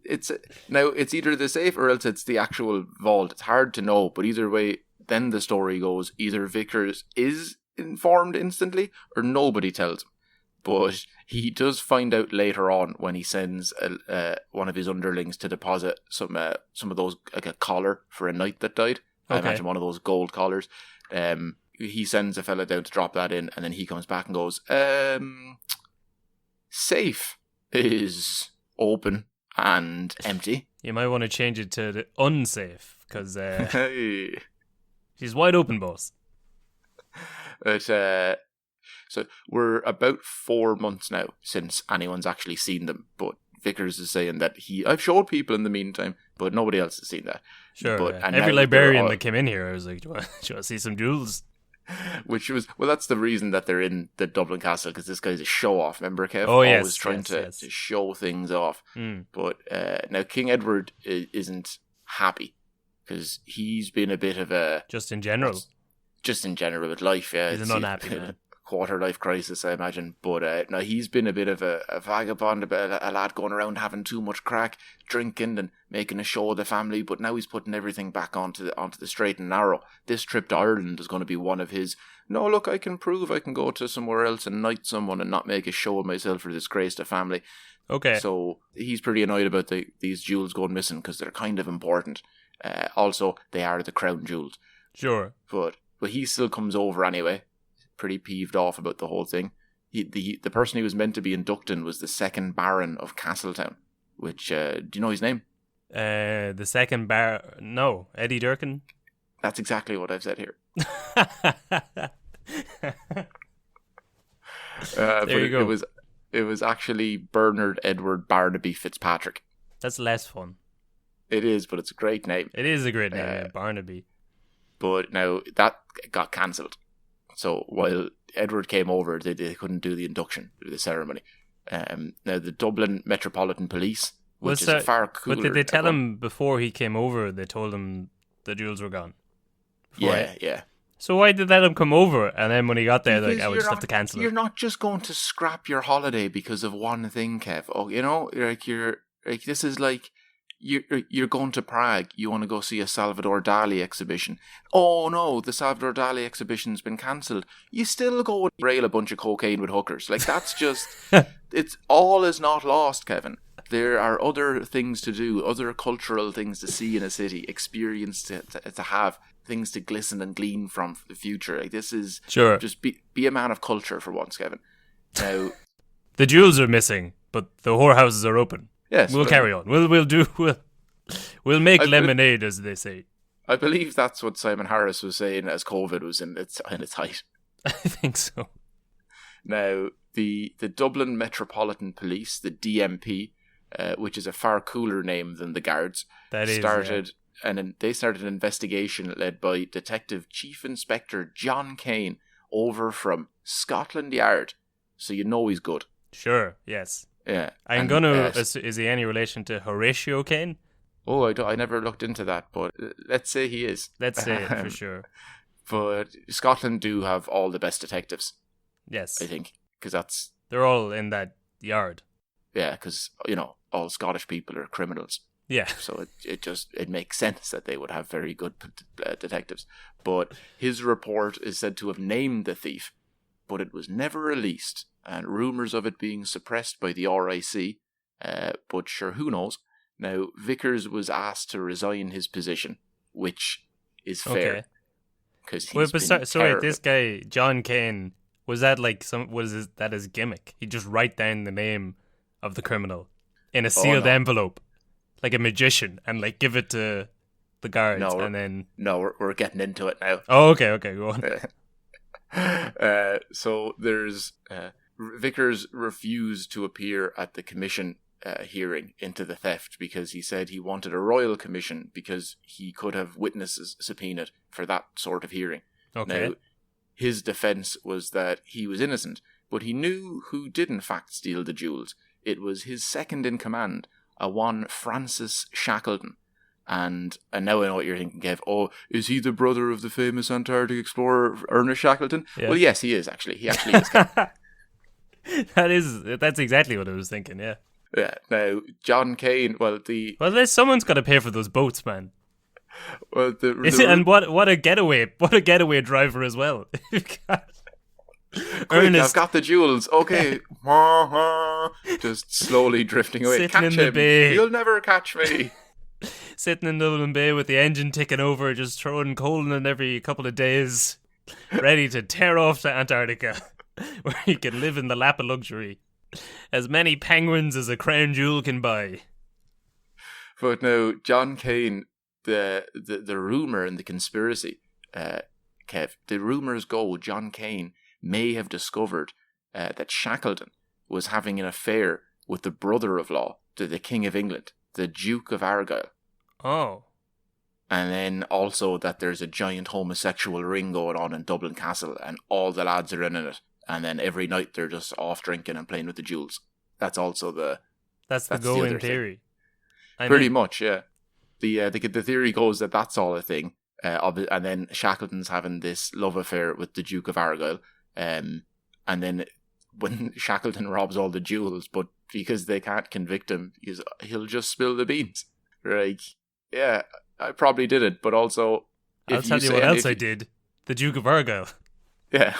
it's either the safe or else it's the actual vault. It's hard to know, but either way, then the story goes, either Vickers is informed instantly or nobody tells him. But he does find out later on when he sends one of his underlings to deposit some of those, like a collar for a knight that died. I imagine one of those gold collars. He sends a fella down to drop that in, and then he comes back and goes, safe is open and empty. You might want to change it to the unsafe, because Hey. she's wide open, boss. But, so we're about 4 months now since anyone's actually seen them, but Vickers is saying that I've showed people in the meantime, but nobody else has seen that. Sure. But, and every now librarian that came in here, I was like, do you want to see some jewels? Which was, well, that's the reason that they're in the Dublin Castle, because this guy's a show-off, remember, Kev? Oh, yes. Always trying to show things off. But now King Edward isn't happy, because he's been a bit of a... Just in general with life, yeah. He's an unhappy man. Quarter-life crisis, I imagine. But now he's been a bit of a vagabond, a lad going around having too much crack, drinking and making a show of the family. But now he's putting everything back onto the straight and narrow. This trip to Ireland is going to be one of his, no, look, I can prove I can go to somewhere else and knight someone and not make a show of myself or disgrace the family. Okay. So he's pretty annoyed about these jewels going missing because they're kind of important. Also, they are the crown jewels. Sure. But he still comes over anyway. Pretty peeved off about the whole thing. The person he was meant to be inducting was the 2nd Baron of Castletown, which, do you know his name? The 2nd no, Eddie Durkin? That's exactly what I've said here. There you go. It was actually Bernard Edward Barnaby Fitzpatrick. That's less fun. It is, but it's a great name. It is a great name, yeah, Barnaby. But now that got cancelled. So while Edward came over, they couldn't do the induction, the ceremony. Now the Dublin Metropolitan Police, which is far cooler. But did they tell him before he came over? They told him the jewels were gone. Yeah. So why did they let him come over? And then when he got there, like, I would just have to cancel it. You're not just going to scrap your holiday because of one thing, Kev. Oh, you know, this is like you're going to Prague. You want to go see a Salvador Dali exhibition. Oh no, the Salvador Dali exhibition's been cancelled. You still go and rail a bunch of cocaine with hookers. Like, that's just, it's all is not lost, Kevin. There are other things to do, other cultural things to see in a city, experience to have, things to glisten and glean from for the future. Like, this is just be a man of culture for once, Kevin. Now, the jewels are missing, but the whorehouses are open. Yes, we'll carry on. We'll make lemonade, as they say. I believe that's what Simon Harris was saying as COVID was in its height. I think so. Now, the Dublin Metropolitan Police, the DMP, which is a far cooler name than the Guards, started an investigation led by Detective Chief Inspector John Kane over from Scotland Yard. So you know he's good. Sure, yes. Yeah. Is he any relation to Horatio Kane? Oh, I never looked into that, but let's say he is. Let's say it for sure. But Scotland do have all the best detectives. Yes. I think, because they're all in that yard. Yeah, because, all Scottish people are criminals. Yeah. So it makes sense that they would have very good detectives. But his report is said to have named the thief, but it was never released, and rumours of it being suppressed by the RIC, but sure, who knows. Now, Vickers was asked to resign his position, which is fair. Okay. Sorry, this guy, John Kane, was that that his gimmick? He'd just write down the name of the criminal in a sealed envelope, like a magician, and give it to the guards, and then... No, we're getting into it now. Oh, okay, go on. So there's Vickers refused to appear at the commission hearing into the theft because he said he wanted a royal commission because he could have witnesses subpoenaed for that sort of hearing. Okay. Now, his defense was that he was innocent, but he knew who did in fact steal the jewels. It was his second in command, a one Francis Shackleton. And now I know what you're thinking, Kev. Oh, is he the brother of the famous Antarctic explorer Ernest Shackleton? Yeah. Well, yes, he is, actually. He actually is. That's exactly what I was thinking, yeah. Yeah. Now, John Kane, someone's got to pay for those boats, man. Well, and what a getaway driver as well. Ernest, I've got the jewels. Okay. Just slowly drifting away. Sitting catch in the him. bay. You'll never catch me. Sitting in Dublin Bay with the engine ticking over, just throwing coal in every couple of days, ready to tear off to Antarctica, where you can live in the lap of luxury. As many penguins as a crown jewel can buy. But no, John Kane, the rumour and the conspiracy, Kev, the rumours go John Kane may have discovered that Shackleton was having an affair with the brother-in-law to the King of England, the Duke of Argyll. Oh. And then also that there's a giant homosexual ring going on in Dublin Castle and all the lads are in it. And then every night they're just off drinking and playing with the jewels. That's also That's the going theory. Pretty much, yeah. The theory goes that that's all a thing. And then Shackleton's having this love affair with the Duke of Argyll. And then when Shackleton robs all the jewels, but because they can't convict him, he'll just spill the beans. Like, yeah, I probably did it, but also... I'll tell you what else I did. The Duke of Argyll. Yeah.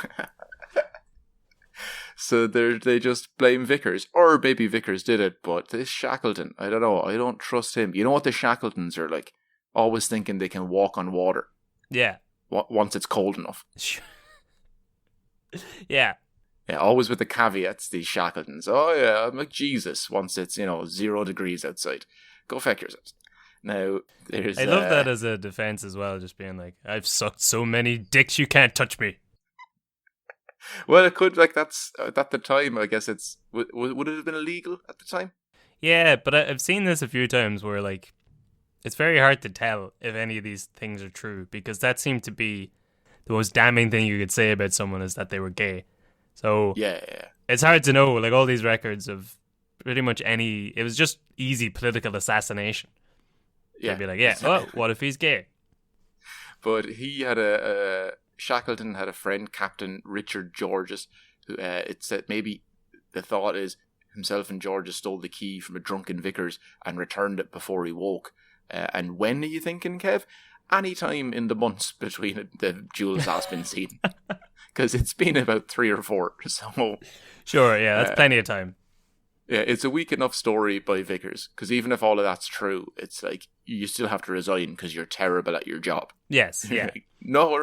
So they just blame Vickers. Or maybe Vickers did it, but this Shackleton, I don't know. I don't trust him. You know what the Shackletons are like? Always thinking they can walk on water. Yeah. Once it's cold enough. Yeah. Yeah, always with the caveats, these Shackletons. Oh yeah, I'm like Jesus once it's, 0 degrees outside. Go feck yourselves. Now, there's... I love that as a defense as well, just being like, I've sucked so many dicks you can't touch me. Well, it could, that's, at the time, I guess would it have been illegal at the time? Yeah, but I've seen this a few times where, it's very hard to tell if any of these things are true, because that seemed to be the most damning thing you could say about someone is that they were gay. So, yeah. It's hard to know, all these records of pretty much it was just easy political assassination. Yeah. They'd be like, yeah, well, what if he's gay? But he had Shackleton had a friend, Captain Richard Georges, who it said maybe the thought is himself and Georgia stole the key from a drunken Vickers and returned it before he woke. And when are you thinking, Kev? Any time in the months between the jewels has been seen. Because it's been about 3 or 4. So Sure, yeah, that's plenty of time. yeah, it's a weak enough story by Vickers. Because even if all of that's true, it's like you still have to resign because you're terrible at your job. Yes, yeah. No,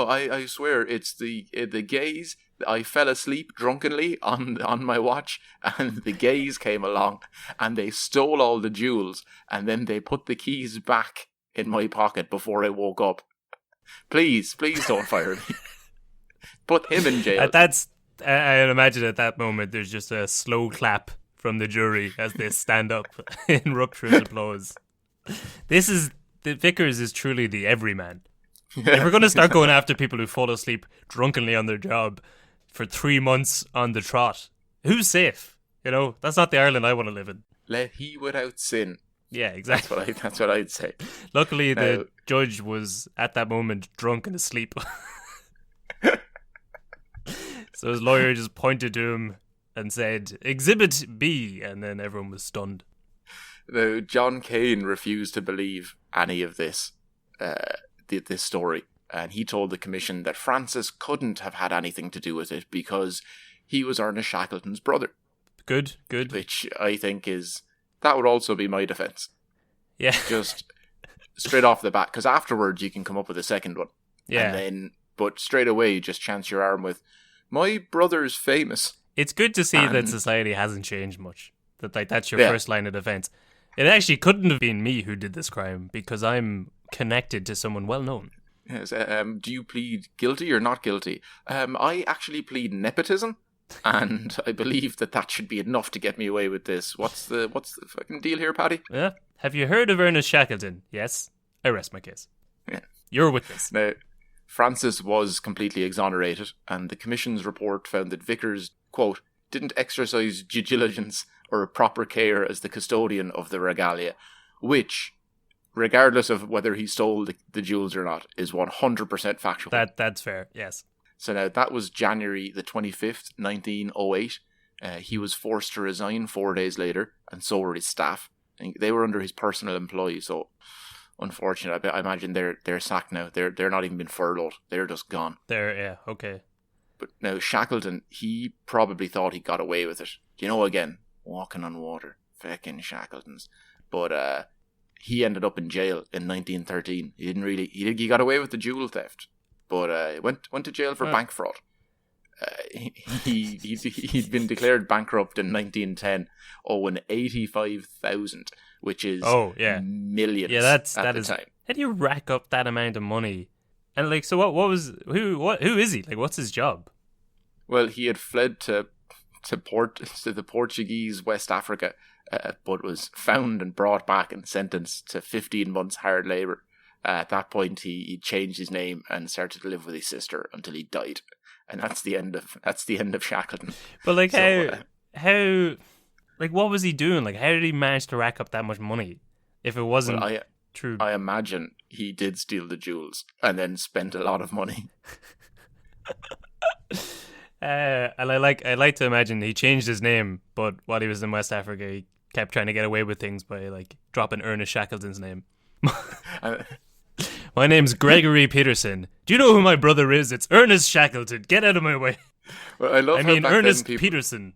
I swear it's the gays. I fell asleep drunkenly on my watch, and the gays came along and they stole all the jewels, and then they put the keys back in my pocket before I woke up. Please don't fire me. Put him in jail. I imagine at that moment there's just a slow clap from the jury as they stand up in rapturous applause. The Vickers is truly the everyman. If we're going to start going after people who fall asleep drunkenly on their job for 3 months on the trot, who's safe? You know, that's not the Ireland I want to live in. Let he without sin. Yeah, exactly. That's what I'd say. Luckily, the judge was at that moment drunk and asleep. So his lawyer just pointed to him and said, "Exhibit B," and then everyone was stunned. Now, John Cain refused to believe any of this story, and he told the commission that Francis couldn't have had anything to do with it because he was Ernest Shackleton's brother. Good. Which I think that would also be my defence. Yeah. Just straight off the bat, because afterwards you can come up with a second one. Yeah. But straight away you just chance your arm with, my brother's famous. It's good to see that society hasn't changed much. That's your first line of defense. It actually couldn't have been me who did this crime because I'm connected to someone well known. Yes. Do you plead guilty or not guilty? I actually plead nepotism, and I believe that should be enough to get me away with this. What's the fucking deal here, Paddy? Yeah. Have you heard of Ernest Shackleton? Yes. I rest my case. Yeah. You're a witness. Now, Francis was completely exonerated, and the commission's report found that Vickers, quote, didn't exercise due diligence or proper care as the custodian of the regalia, which, regardless of whether he stole the jewels or not, is 100% factual. That's fair, yes. So now, that was January the 25th, 1908. He was forced to resign 4 days later, and so were his staff. And they were under his personal employ, so unfortunate. I imagine they're sacked now. They're not even been furloughed. They're just gone. Yeah, okay. But now Shackleton, he probably thought he got away with it. You know, again, walking on water, feckin' Shackletons. But he ended up in jail in 1913. He got away with the jewel theft, but went to jail for bank fraud. He'd been declared bankrupt in 1910, owing 85,000, which is millions. Yeah, that is time. How do you rack up that amount of money? And like, so who is he? Like, what's his job? Well, he had fled to the Portuguese West Africa, but was found and brought back and sentenced to 15 months hard labour. At that point, he changed his name and started to live with his sister until he died. And that's the end of Shackleton. But like, how, like, what was he doing? Like, how did he manage to rack up that much money? If it wasn't true, I imagine he did steal the jewels and then spent a lot of money. And I like to imagine he changed his name, but while he was in West Africa, he kept trying to get away with things by like dropping Ernest Shackleton's name. My name's Gregory Peterson. Do you know who my brother is? It's Ernest Shackleton. Get out of my way. Well, I mean Ernest Peterson.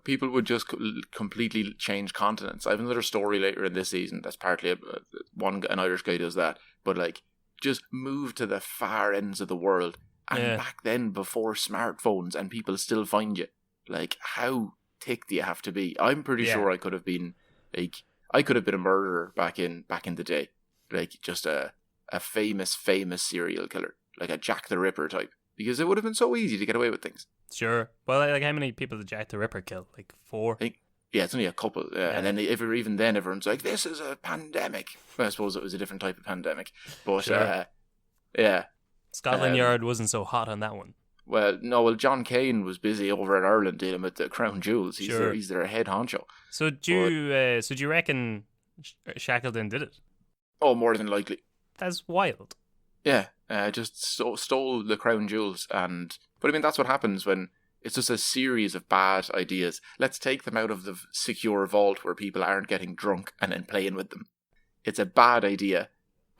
People would just completely change continents. I have another story later in this season that's partly an Irish guy does that, but like just move to the far ends of the world. And back then, before smartphones, and people still find you. Like, how thick do you have to be? I'm pretty sure I could have been a murderer back in the day, like just a famous serial killer, like a Jack the Ripper type, because it would have been so easy to get away with things. Sure. Well, like how many people did Jack the Ripper kill? Like 4? It's only a couple. And then even then, everyone's like, "This is a pandemic." Well, I suppose it was a different type of pandemic, but sure. Scotland Yard wasn't so hot on that one. Well, John Cain was busy over in Ireland dealing with the crown jewels. He's their head honcho. So do you reckon Shackleton did it? Oh, more than likely. That's wild. Yeah, just stole the crown jewels, but I mean that's what happens when It's just a series of bad ideas. Let's take them out of the secure vault where people aren't getting drunk and then playing with them. It's a bad idea.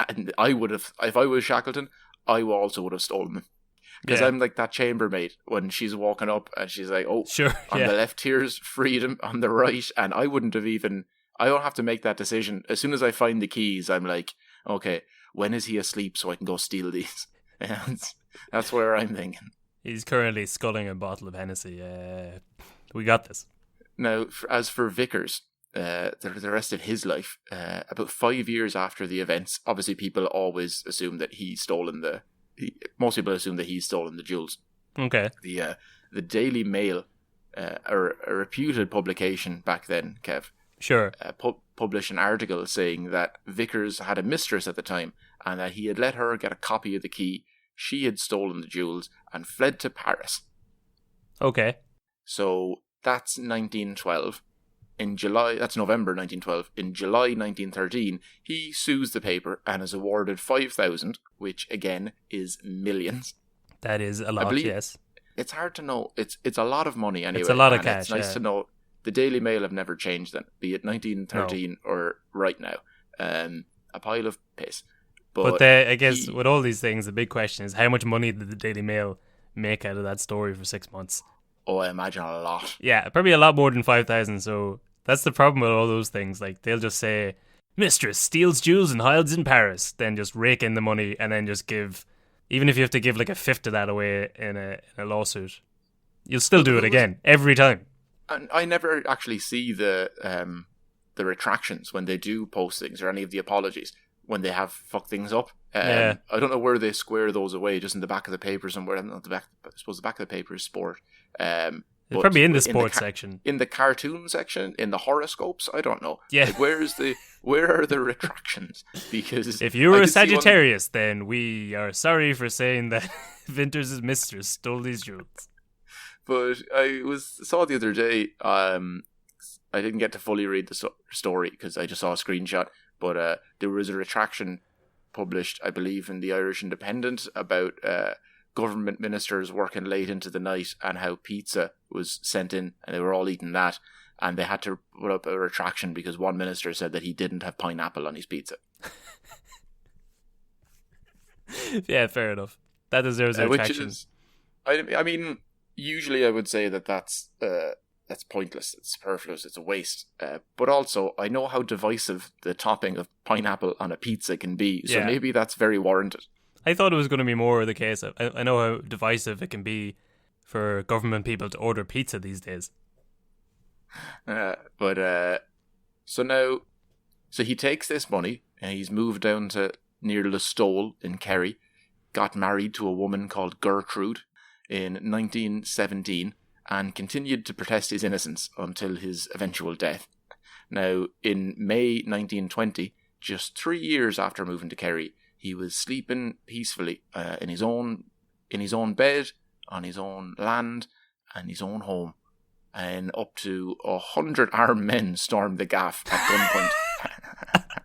And I would have, if I was Shackleton, I also would have stolen them. Because I'm like that chambermaid when she's walking up and she's like, oh, Sure. on the left here's freedom, on the right. And I wouldn't have even, I don't have to make that decision. As soon as I find the keys, I'm like, okay, when is he asleep so I can go steal these? That's where I'm thinking. He's currently sculling a bottle of Hennessy. We got this. Now, as for Vickers, the rest of his life, about 5 years after the events, obviously people always assume that he's stolen most people assume that he's stolen the jewels. Okay. The Daily Mail, a reputed publication back then, Kev, Sure. published an article saying that Vickers had a mistress at the time and that he had let her get a copy of the key. She had stolen the jewels and fled to Paris. Okay. So that's 1912. In July, that's November 1912. In July 1913, he sues the paper and is awarded 5,000, which again is millions. That is a lot, yes. It's hard to know. It's a lot of money anyway. It's a lot of and cash. It's nice to know. The Daily Mail have never changed then, be it 1913 or right now. A pile of piss. But I guess with all these things, the big question is how much money did the Daily Mail make out of that story for 6 months? Oh, I imagine a lot. Yeah, probably a lot more than 5,000. So that's the problem with all those things. Like, they'll just say, mistress steals jewels and hides in Paris. Then just rake in the money and then just give, even if you have to give like a fifth of that away in a lawsuit, you'll still do it again every time. And I never actually see the retractions when they do post things or any of the apologies when they have fucked things up. I don't know where they square those away, just in the back of the paper somewhere. Not the back. I suppose the back of the paper is sport. It's probably in the sports section, in the cartoon section, in the horoscopes. I don't know. Yeah, like, where are the retractions? Because if you were a Sagittarius, then we are sorry for saying that Vinters' mistress stole these jewels. But I saw the other day. I didn't get to fully read the story because I just saw a screenshot. But there was a retraction published, I believe, in the Irish Independent about government ministers working late into the night and how pizza was sent in and they were all eating that. And they had to put up a retraction because one minister said that he didn't have pineapple on his pizza. Yeah, fair enough. That deserves a retraction. Which is, I mean, usually I would say that that's pointless, it's superfluous, it's a waste. But also, I know how divisive the topping of pineapple on a pizza can be, so maybe that's very warranted. I thought it was going to be more the case. I know how divisive it can be for government people to order pizza these days. So he takes this money, and he's moved down to near Listowel in Kerry, got married to a woman called Gertrude in 1917, and continued to protest his innocence until his eventual death. Now, in May 1920, just 3 years after moving to Kerry, he was sleeping peacefully in his own bed, on his own land, and his own home. And up to 100 armed men stormed the gaff at gunpoint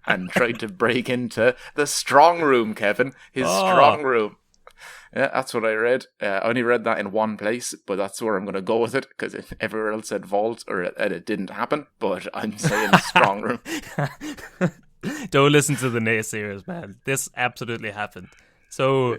and tried to break into the strong room, Kevin. His strong room. Yeah, that's what I read. I only read that in one place, but that's where I'm going to go with it, because everywhere else said vault, or it didn't happen, but I'm saying strong room. Don't listen to the naysayers, man. This absolutely happened. So,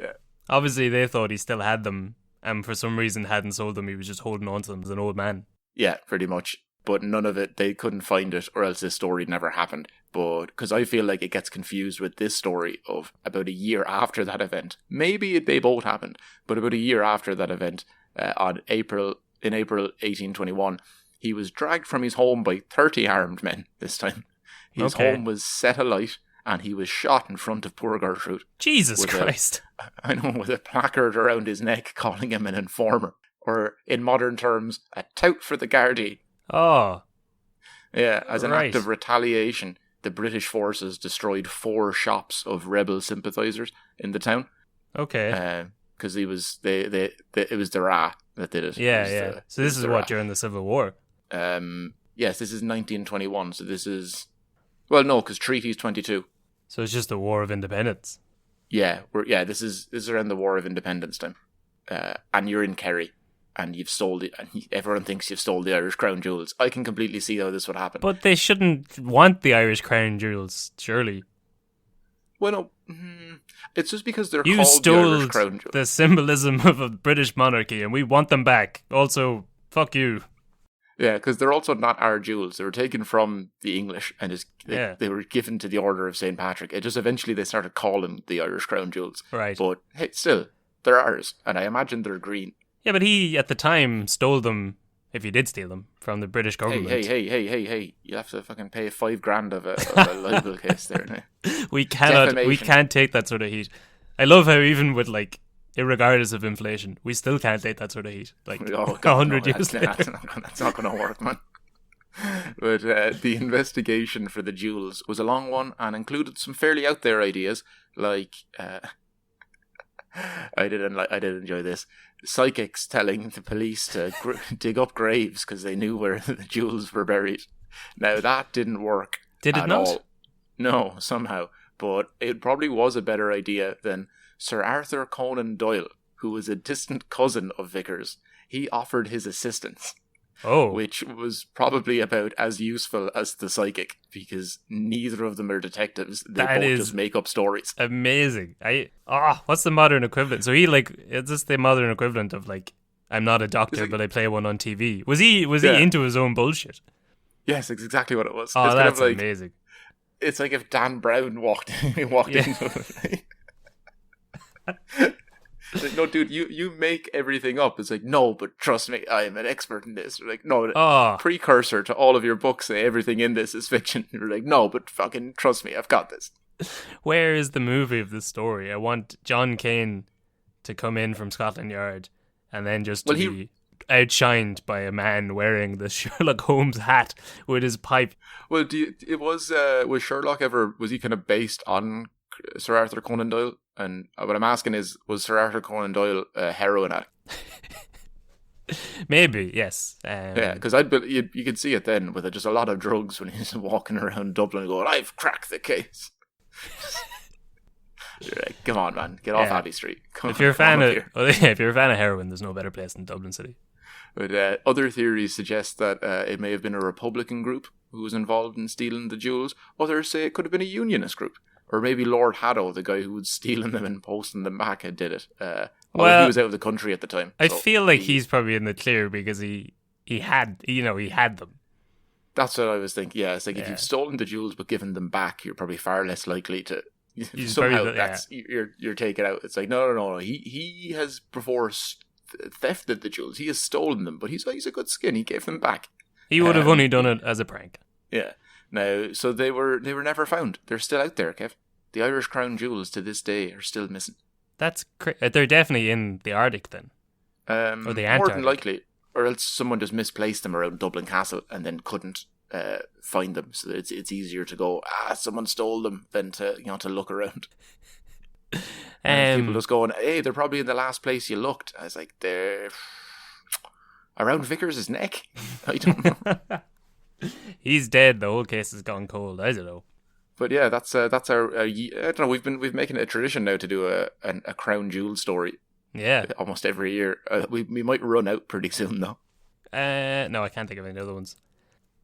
obviously they thought he still had them, and for some reason hadn't sold them. He was just holding on to them as an old man. Yeah, pretty much. But none of it, they couldn't find it, or else this story never happened. But, because I feel like it gets confused with this story of about a year after that event. Maybe they both happened, but about a year after that event, in April 1821, he was dragged from his home by 30 armed men this time. His home was set alight, and he was shot in front of poor Gertrude. Jesus Christ. With a placard around his neck calling him an informer. Or, in modern terms, a tout for the Gardaí. Oh. Yeah, as an act of retaliation, the British forces destroyed 4 shops of rebel sympathisers in the town. Okay. Because it was the Ra that did it. Yeah. So this is what, during the Civil War? Yes, this is 1921, so this is... Well, no, because Treaty's 22. So it's just the War of Independence. Yeah, this is around the War of Independence time. And you're in Kerry. and everyone thinks you've stole the Irish crown jewels. I can completely see how this would happen. But they shouldn't want the Irish crown jewels, surely. Well, no, it's just because they're You called the stole Irish crown jewels. the symbolism of a British monarchy, and we want them back. Also, fuck you. Yeah, because they're also not our jewels. They were taken from the English and they were given to the Order of St. Patrick. It just eventually they started calling them the Irish crown jewels. Right. But hey, still, they're ours, and I imagine they're green. Yeah, but he, at the time, stole them, if he did steal them, from the British government. Hey. You have to fucking pay $5,000 of a libel case there now. We Defamation. can't take that sort of heat. I love how even with, like, irregardless of inflation, we still can't take that sort of heat. Like, Oh, God, 100 no, years later. that's not going to work, man. But the investigation for the jewels was a long one and included some fairly out there ideas, like I did enjoy this. Psychics telling the police to dig up graves because they knew where the jewels were buried. Now that didn't work. Did it at not? all. No, somehow. But it probably was a better idea than Sir Arthur Conan Doyle, who was a distant cousin of Vickers. He offered his assistance, Oh. which was probably about as useful as the psychic, because neither of them are detectives. They That both is just make up stories. Amazing. What's the modern equivalent? So he, like, is this the modern equivalent of, like, I'm not a doctor, but I play one on TV? Was he Yeah. into his own bullshit? Yes, it's exactly what it was. Oh, it's that's kind of like, amazing. it's like if Dan Brown walked into it. It's like, no, dude, you make everything up. It's like, no, but trust me, I am an expert in this. You're like, no, Oh, precursor to all of your books say everything in this is fiction. You're like, no, but fucking trust me, I've got this. where is the movie of this story? I want John Cain to come in from Scotland Yard and then just to be outshined by a man wearing the Sherlock Holmes hat with his pipe. Well, was Sherlock was he kind of based on Sir Arthur Conan Doyle? And what I'm asking is, was Sir Arthur Conan Doyle a heroin addict? Maybe, yes. Yeah, because you could see it then with just a lot of drugs when he's walking around Dublin going, I've cracked the case. You're like, come on, man, get off Abbey Street. If you're a fan of heroin, there's no better place than Dublin City. But other theories suggest that it may have been a Republican group who was involved in stealing the jewels. Others say it could have been a Unionist group. Or maybe Lord Haddo, the guy who was stealing them and posting them back, did it. Well, he was out of the country at the time. I feel like he's probably in the clear because he had them. That's what I was thinking. Yeah, it's like if you've stolen the jewels but given them back, you're probably far less likely to. You're taken out. It's like no. He has before thefted the jewels. He has stolen them, but he's a good skin. He gave them back. He would have only done it as a prank. Yeah. Now, so they were never found. They're still out there, Kev. The Irish crown jewels to this day are still missing. That's they're definitely in the Arctic then, or the Antarctic. More than likely, or else someone just misplaced them around Dublin Castle and then couldn't find them. So it's easier to go, someone stole them than to look around. People just going, hey, they're probably in the last place you looked. I was like, they're around Vickers' neck. I don't know. He's dead. The whole case has gone cold. I don't know. But yeah, that's our. I don't know. We've making it a tradition now to do a crown jewel story. Yeah, almost every year. We might run out pretty soon though. No, I can't think of any other ones.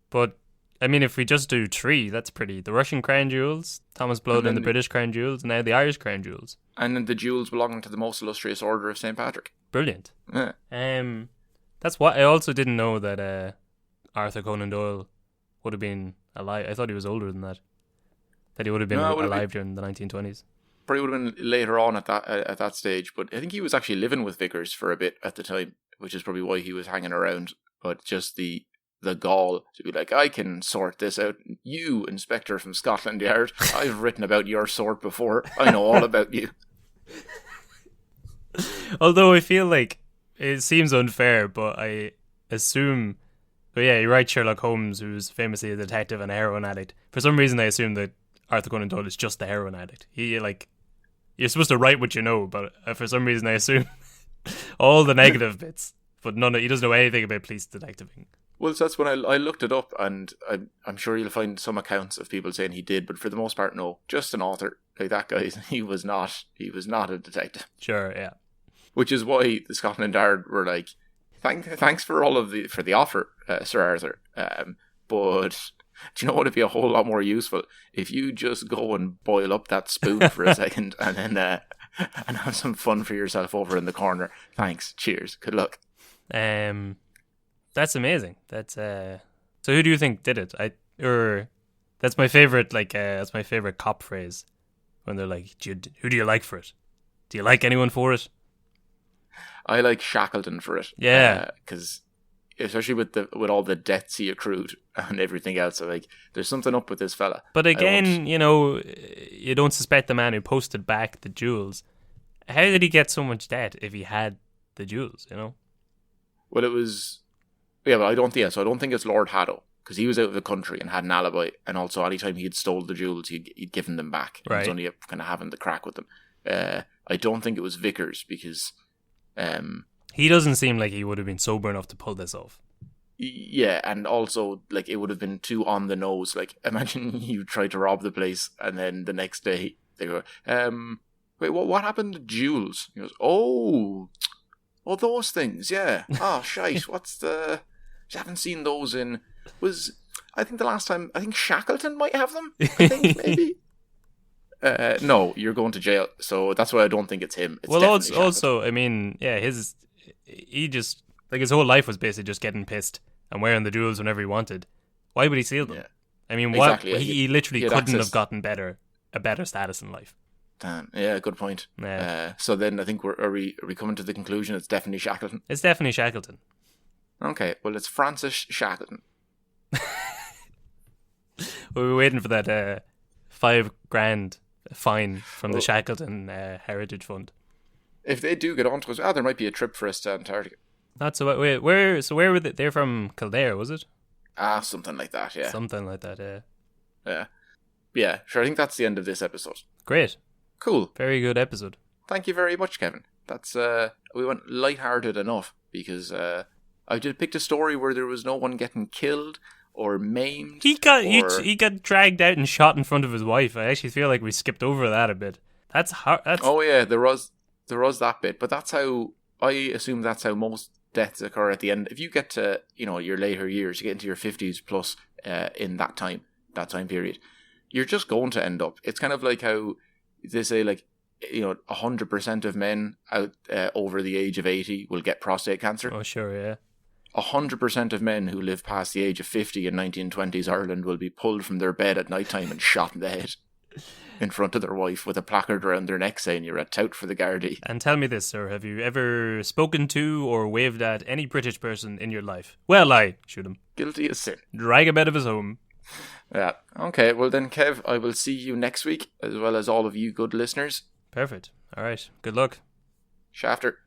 But I mean, if we just do 3, that's pretty. The Russian crown jewels, Thomas Blood, and the British crown jewels, and now the Irish crown jewels. And then the jewels belonging to the most illustrious Order of St. Patrick. Brilliant. Yeah. That's what I also didn't know that Arthur Conan Doyle would have been alive. I thought he was older than that. That he would have been alive during the 1920s. Probably would have been later on at that stage, but I think he was actually living with Vickers for a bit at the time, which is probably why he was hanging around. But just the gall to be like, I can sort this out. You, Inspector from Scotland Yard, I've written about your sort before. I know all about you. Although I feel like it seems unfair, but I assume... But yeah, you're right, Sherlock Holmes, who's famously a detective and a heroin addict. For some reason, I assume that Arthur Conan Doyle is just the heroin addict. You're supposed to write what you know, but for some reason, I assume all the negative bits. But he doesn't know anything about police detectiving. Well, so that's when I looked it up, and I'm sure you'll find some accounts of people saying he did, but for the most part, no. Just an author. Like that guy, he was not a detective. Sure, yeah. Which is why the Scotland Yard were like, thanks for all of the offer, Sir Arthur. But do you know what would be a whole lot more useful if you just go and boil up that spoon for a second and then and have some fun for yourself over in the corner. Thanks. Cheers. Good luck. That's amazing. That's so. Who do you think did it? That's my favorite. That's my favorite cop phrase when they're like, "Who do you like for it? Do you like anyone for it?" I like Shackleton for it. Yeah, because especially with all the debts he accrued and everything else, so like there's something up with this fella. But again, you don't suspect the man who posted back the jewels. How did he get so much debt if he had the jewels? Well, it was. Yeah, but I don't think it's Lord Haddo, because he was out of the country and had an alibi, and also anytime he had stole the jewels, he'd given them back. Right. He was only kind of having the crack with them. I don't think it was Vickers, because he doesn't seem like he would have been sober enough to pull this off. Yeah, and also like it would have been too on the nose. Like, imagine you tried to rob the place, and then the next day they go, "Wait, what happened to jewels?" He goes, "Oh, those things, yeah. Oh, shite. What's the? I haven't seen those in. I think the last time, I think Shackleton might have them. I think maybe." No, you're going to jail. So that's why I don't think it's him. It's well, definitely also, I mean, yeah, he just like his whole life was basically just getting pissed and wearing the jewels whenever he wanted. Why would he steal them? Yeah. I mean, Exactly, what yeah. he literally He had couldn't access. have gotten a better status in life. Damn. Yeah, good point. Yeah. So then I think are we coming to the conclusion it's definitely Shackleton? It's definitely Shackleton. Okay, well it's Francis Shackleton. We were waiting for that $5,000 fine from the Shackleton Heritage Fund. If they do get onto us, there might be a trip for us to Antarctica. Not so. Wait, where were they? They're from Kildare, was it? Something like that. Yeah. Something like that. Yeah. Yeah. Yeah. Sure. I think that's the end of this episode. Great. Cool. Very good episode. Thank you very much, Kevin. That's we went lighthearted enough because I just picked a story where there was no one getting killed or maimed. He got dragged out and shot in front of his wife. I actually feel like we skipped over that a bit. That's hard. Oh yeah, there was that bit, but that's how I assume that's how most deaths occur at the end. If you get to your later years, you get into your 50s plus in that time period, you're just going to end up. It's kind of like how they say 100% of men out over the age of 80 will get prostate cancer. Oh sure, yeah. 100% of men who live past the age of 50 in 1920s Ireland will be pulled from their bed at night time and shot in the head in front of their wife with a placard around their neck saying you're a tout for the Gardaí. And tell me this, sir, have you ever spoken to or waved at any British person in your life? Well, I shoot him. Guilty as sin. Drag him out of his home. Yeah. Okay, well then, Kev, I will see you next week, as well as all of you good listeners. Perfect. All right. Good luck. Shafter.